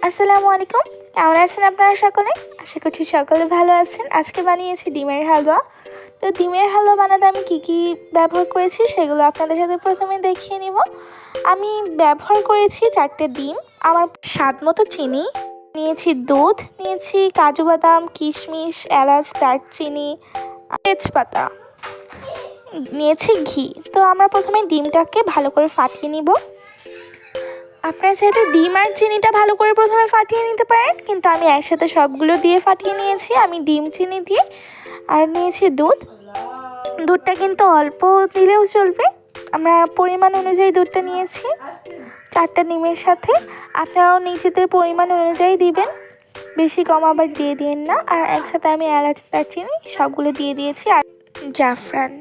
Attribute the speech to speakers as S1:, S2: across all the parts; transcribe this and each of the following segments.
S1: আসসালামু আলাইকুম। কেমন আছেন আপনারা সকলে? আশা করছি সকলে ভালো আছেন। আজকে বানিয়েছি ডিমের হালুয়া। তো ডিমের হালুয়া বানাতে আমি কী ব্যবহার করেছি সেগুলো আপনাদের সাথে প্রথমে দেখিয়ে নিব। আমি ব্যবহার করেছি 4টে ডিম, আমার স্বাদ মতো চিনি নিয়েছি, দুধ নিয়েছি, কাজু বাদাম, কিশমিশ, এলাচ, দারচিনি, তেজপাতা নিয়েছি, ঘি। তো আমরা প্রথমে ডিমটাকে ভালো করে ফাটিয়ে নিব। আপনারা চাইলে ডিম আর চিনিটা ভালো করে প্রথমে ফাটিয়ে নিতে পারেন, কিন্তু আমি একসাথে সবগুলো দিয়ে ফাটিয়ে নিয়েছি। আমি ডিম, চিনি দিয়ে আর নিয়েছি দুধ। দুধটা কিন্তু অল্প দিলেও চলবে, আমরা পরিমাণ অনুযায়ী দুধটা নিয়েছি 4টা ডিমের সাথে। আপনারাও নিজেদের পরিমাণ অনুযায়ী দিবেন, বেশি কম আবার দিয়ে দিন না। আর একসাথে আমি এলাচ, দারচিনি সবগুলো দিয়ে দিয়েছি, আর জাফরান।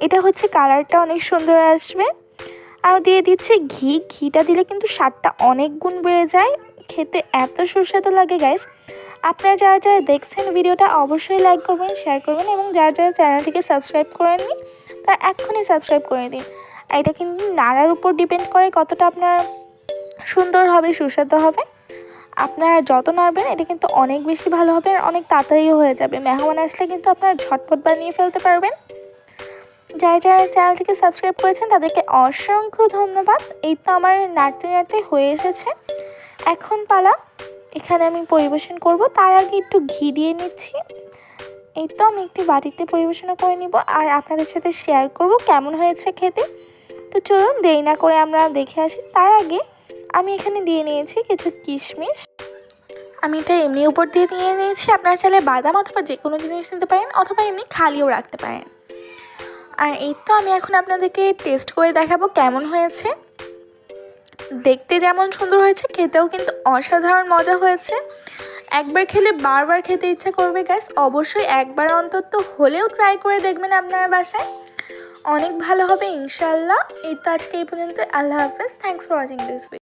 S1: এটা হচ্ছে কালারটা অনেক সুন্দর আসবে। আর দিয়ে দিচ্ছি ঘি। ঘিটা দিলে কিন্তু স্বাদটা অনেক গুণ বেড়ে যায়, খেতে এত সুস্বাদু লাগে গাইস। আপনারা যারা যারা দেখছেন ভিডিওটা অবশ্যই লাইক করবেন, শেয়ার করবেন, এবং যারা যারা চ্যানেলটিকে সাবস্ক্রাইব করেননি তারা এক্ষুনি সাবস্ক্রাইব করে দিন। আর এটা কিন্তু নাড়ার উপর ডিপেন্ড করে কতটা আপনার সুন্দর হবে, সুস্বাদু হবে। আপনারা যত নাড়বেন এটা কিন্তু অনেক বেশি ভালো হবে, আর অনেক তাড়াতাড়িও হয়ে যাবে। মেহমান আসলে কিন্তু আপনারা ঝটপট বানিয়ে ফেলতে পারবেন। যারা যারা চ্যানেলটিকে সাবস্ক্রাইব করেছেন তাদেরকে অসংখ্য ধন্যবাদ। এই তো আমার নাড়তে নাড়তে হয়ে এসেছে, এখন পালা এখানে আমি পরিবেশন করব। তার আগে একটু ঘি দিয়ে নিচ্ছি। এই তো আমি একটি বাটিতে পরিবেশন করে নিব, আর আপনাদের সাথে শেয়ার করব কেমন হয়েছে খেতে। তো চলুন দেরি না করে আমরা দেখে আসি। তার আগে আমি এখানে দিয়ে নিয়েছি কিছু কিশমিশ। আমি এটা এমনি উপর দিয়ে নিয়েছি। আপনারা চাইলে বাদাম অথবা যে কোনো জিনিস নিতে পারেন, অথবা এমনি খালিও রাখতে পারেন। আর এই তো আমি এখন আপনাদেরকে টেস্ট করে দেখাবো কেমন হয়েছে। দেখতে যেমন সুন্দর হয়েছে, খেতেও কিন্তু অসাধারণ মজা হয়েছে। একবার খেলে বারবার খেতে ইচ্ছা করবে গাইস। অবশ্যই একবার অন্তত হলেও ট্রাই করে দেখবেন আপনার বাসায়, অনেক ভালো হবে ইনশাল্লাহ। এই তো আজকে এই পর্যন্ত। আল্লাহ হাফেজ। Thanks for watching this video.